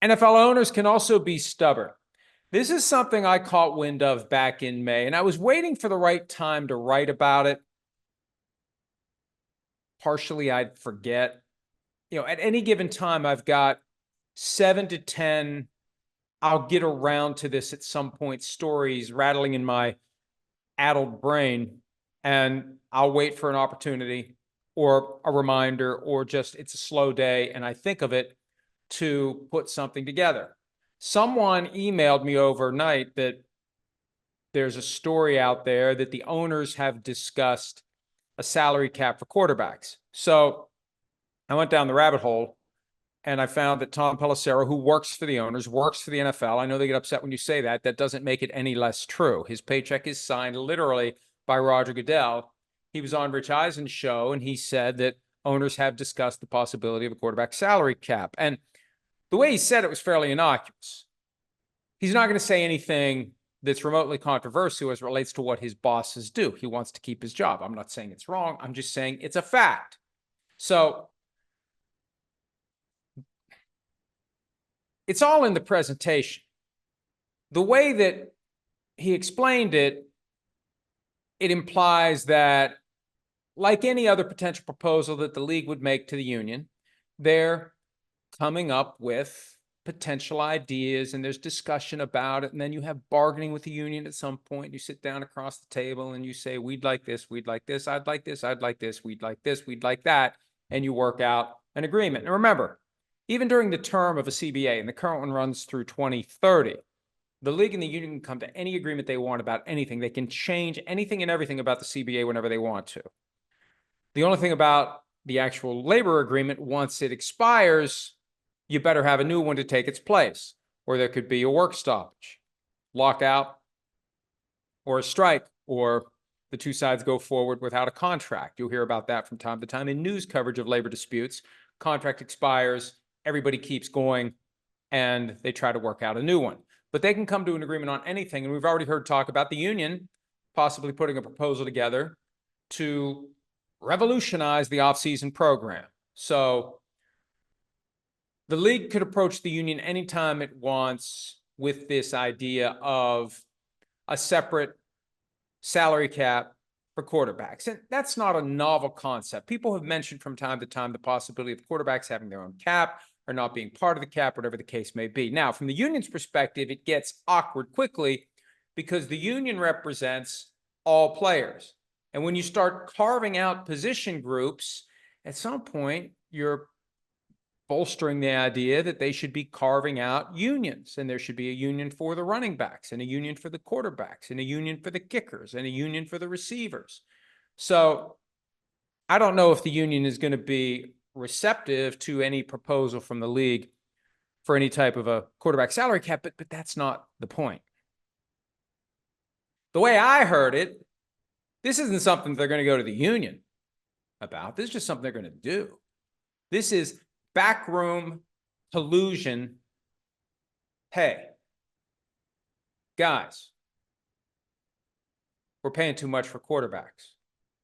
NFL owners can also be stubborn. This is something I caught wind of back in May, and I was waiting for the right time to write about it. Partially, I'd forget. At any given time, I've got 7 to 10, I'll get around to this at some point, stories rattling in my addled brain, and I'll wait for an opportunity or a reminder, or just it's a slow day and I think of it to put something together. Someone emailed me overnight that there's a story out there that the owners have discussed a salary cap for quarterbacks. So I went down the rabbit hole and I found that Tom Pelissero, who works for the owners, works for the NFL. I know they get upset when you say that. That doesn't make it any less true. His paycheck is signed literally by Roger Goodell. He was on Rich Eisen's show, and he said that owners have discussed the possibility of a quarterback salary cap. And the way he said it was fairly innocuous. He's not going to say anything that's remotely controversial as it relates to what his bosses do. He wants to keep his job. I'm not saying it's wrong. I'm just saying it's a fact. So it's all in the presentation. The way that he explained it, it implies that, like any other potential proposal that the league would make to the union, they're coming up with potential ideas and there's discussion about it. And then you have bargaining with the union at some point. You sit down across the table and you say, we'd like this, we'd like this, I'd like this, I'd like this, we'd like this, we'd like that. And you work out an agreement. And remember, even during the term of a CBA, and the current one runs through 2030, the league and the union can come to any agreement they want about anything. They can change anything and everything about the CBA whenever they want to. The only thing about the actual labor agreement, once it expires, you better have a new one to take its place, or there could be a work stoppage, lockout, or a strike, or the two sides go forward without a contract. You'll hear about that from time to time in news coverage of labor disputes. Contract expires, everybody keeps going, and they try to work out a new one. But they can come to an agreement on anything, and we've already heard talk about the union possibly putting a proposal together to revolutionize the off-season program. So the league could approach the union anytime it wants with this idea of a separate salary cap for quarterbacks. And that's not a novel concept. People have mentioned from time to time the possibility of quarterbacks having their own cap or not being part of the cap, whatever the case may be. Now, from the union's perspective, it gets awkward quickly because the union represents all players. And when you start carving out position groups, at some point, you're bolstering the idea that they should be carving out unions, and there should be a union for the running backs and a union for the quarterbacks and a union for the kickers and a union for the receivers. So I don't know if the union is going to be receptive to any proposal from the league for any type of a quarterback salary cap, but that's not the point. The way I heard it, this isn't something they're going to go to the union about. This is just something they're going to do. This is backroom collusion. Hey, guys, we're paying too much for quarterbacks.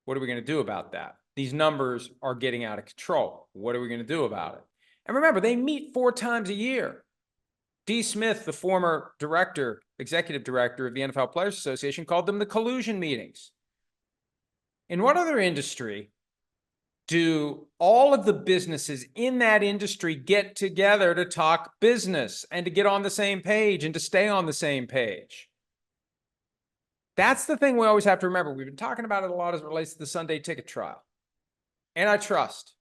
What are we going to do about that? These numbers are getting out of control. What are we going to do about it? And remember, they meet 4 times a year. D. Smith, the former executive director of the NFL Players Association, called them the collusion meetings. In what other industry do all of the businesses in that industry get together to talk business and to get on the same page and to stay on the same page? That's the thing we always have to remember. We've been talking about it a lot as it relates to the Sunday ticket trial. Antitrust.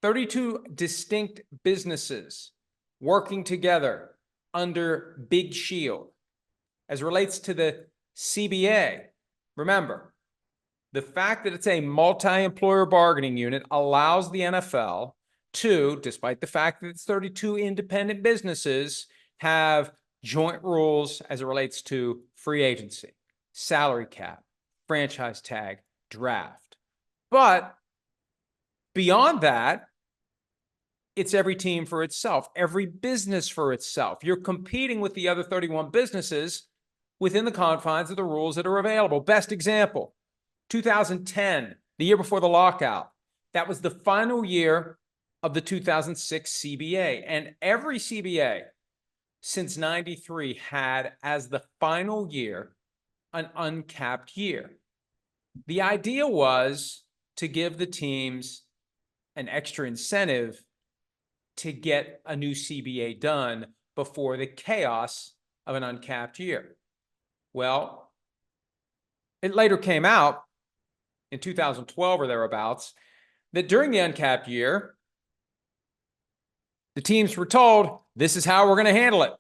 32 distinct businesses working together under Big Shield. As it relates to the CBA, remember, the fact that it's a multi-employer bargaining unit allows the NFL to, despite the fact that it's 32 independent businesses, have joint rules as it relates to free agency, salary cap, franchise tag, draft. But beyond that, it's every team for itself, every business for itself. You're competing with the other 31 businesses within the confines of the rules that are available. Best example, 2010, the year before the lockout. That was the final year of the 2006 CBA. And every CBA since 93 had as the final year an uncapped year. The idea was to give the teams an extra incentive to get a new CBA done before the chaos of an uncapped year. Well, it later came out in 2012 or thereabouts that during the uncapped year, the teams were told, this is how we're going to handle it.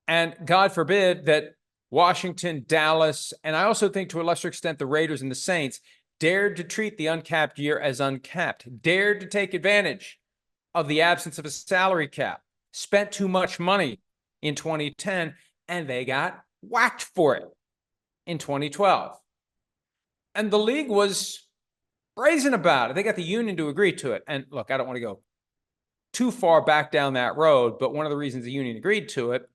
And God forbid that Washington, Dallas, and I also think to a lesser extent the Raiders and the Saints dared to treat the uncapped year as uncapped, dared to take advantage of the absence of a salary cap, spent too much money in 2010, and they got whacked for it in 2012. And the league was brazen about it. They got the union to agree to it. And look, I don't want to go too far back down that road, but one of the reasons the union agreed to it,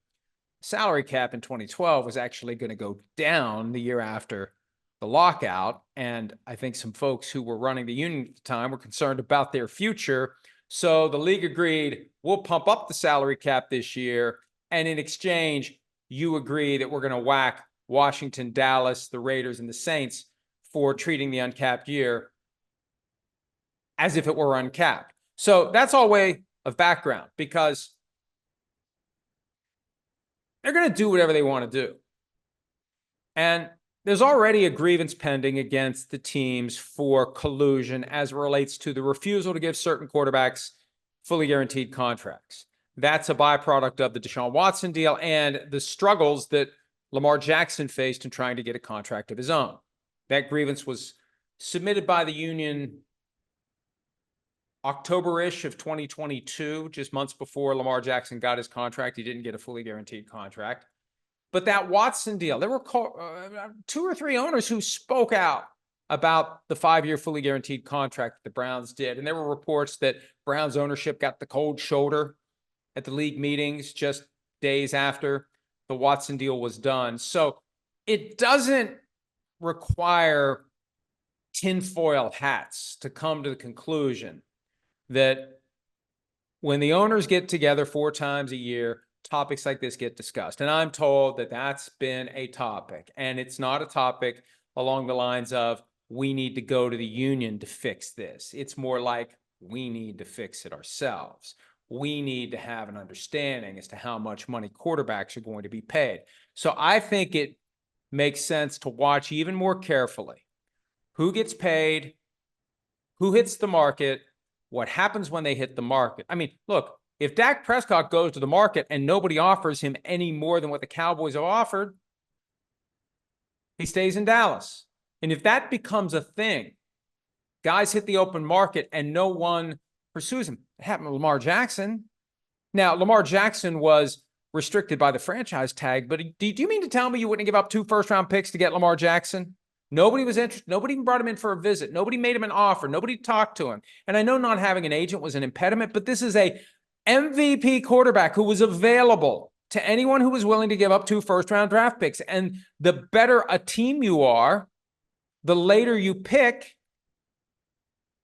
salary cap in 2012 was actually going to go down the year after the lockout. And I think some folks who were running the union at the time were concerned about their future. So the league agreed, we'll pump up the salary cap this year. And in exchange, you agree that we're going to whack Washington, Dallas, the Raiders, and the Saints for treating the uncapped year as if it were uncapped. So that's all way of background, because they're going to do whatever they want to do. And there's already a grievance pending against the teams for collusion as it relates to the refusal to give certain quarterbacks fully guaranteed contracts. That's a byproduct of the Deshaun Watson deal and the struggles that Lamar Jackson faced in trying to get a contract of his own. That grievance was submitted by the union October-ish of 2022, just months before Lamar Jackson got his contract. He didn't get a fully guaranteed contract. But that Watson deal, there were 2 or 3 owners who spoke out about the 5-year fully guaranteed contract that the Browns did. And there were reports that Browns ownership got the cold shoulder at the league meetings just days after the Watson deal was done. So it doesn't require tinfoil hats to come to the conclusion that when the owners get together 4 times a year, topics like this get discussed. And I'm told that that's been a topic. And it's not a topic along the lines of, we need to go to the union to fix this. It's more like, we need to fix it ourselves. We need to have an understanding as to how much money quarterbacks are going to be paid. So I think it makes sense to watch even more carefully who gets paid, who hits the market, what happens when they hit the market. I mean, look, if Dak Prescott goes to the market and nobody offers him any more than what the Cowboys have offered, he stays in Dallas. And if that becomes a thing, guys hit the open market and no one pursues him. It happened to Lamar Jackson. Now, Lamar Jackson was restricted by the franchise tag, but do you mean to tell me you wouldn't give up 2 first-round picks to get Lamar Jackson? Nobody was interested. Nobody even brought him in for a visit. Nobody made him an offer. Nobody talked to him. And I know not having an agent was an impediment, but this is a MVP quarterback who was available to anyone who was willing to give up 2 first-round draft picks. And the better a team you are, the later you pick,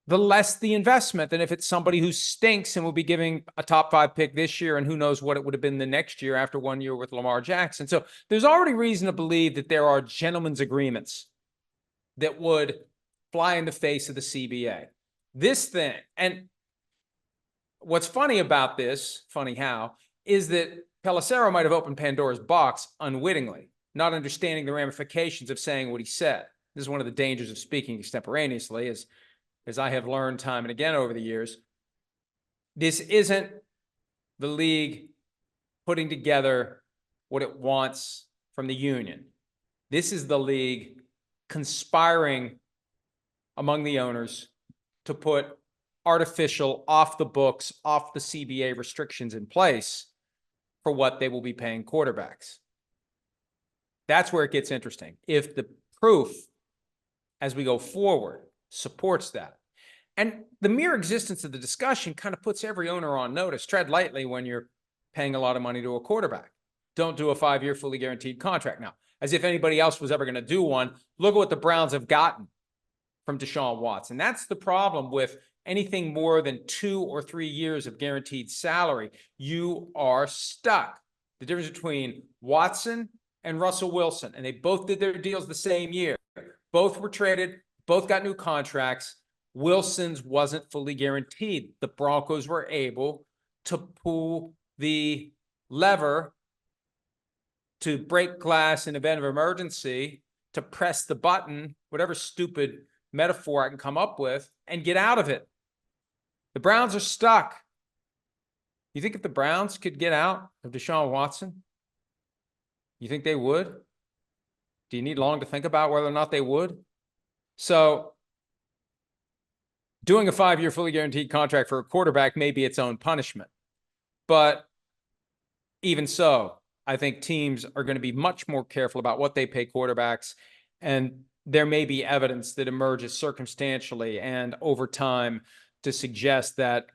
the less the investment than if it's somebody who stinks and will be giving a top 5 pick this year, and who knows what it would have been the next year after 1 year with Lamar Jackson. So there's already reason to believe that there are gentlemen's agreements that would fly in the face of the CBA. This thing, and what's funny about this, funny how, is that Pelissero might have opened Pandora's box unwittingly, not understanding the ramifications of saying what he said. This is one of the dangers of speaking extemporaneously, as I have learned time and again over the years. This isn't the league putting together what it wants from the union. This is the league conspiring among the owners to put artificial, off the books, off the CBA restrictions in place for what they will be paying quarterbacks. That's where it gets interesting. If the proof as we go forward supports that. And the mere existence of the discussion kind of puts every owner on notice. Tread lightly when you're paying a lot of money to a quarterback. Don't do a 5-year fully guaranteed contract. Now, as if anybody else was ever going to do one, look at what the Browns have gotten from Deshaun Watson. That's the problem with anything more than 2 or 3 years of guaranteed salary, you are stuck. The difference between Watson and Russell Wilson, and they both did their deals the same year. Both were traded, both got new contracts. Wilson's wasn't fully guaranteed. The Broncos were able to pull the lever to break glass in event of emergency, to press the button, whatever stupid metaphor I can come up with, and get out of it. The Browns are stuck. You think if the Browns could get out of Deshaun Watson, you think they would? Do you need long to think about whether or not they would? So doing a 5-year fully guaranteed contract for a quarterback may be its own punishment. But even so, I think teams are going to be much more careful about what they pay quarterbacks. And there may be evidence that emerges circumstantially and over time to suggest that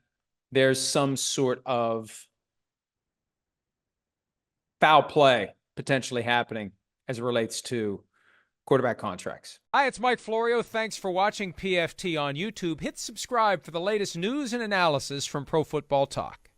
there's some sort of foul play potentially happening as it relates to quarterback contracts. Hi, it's Mike Florio. Thanks for watching PFT on YouTube. Hit subscribe for the latest news and analysis from Pro Football Talk.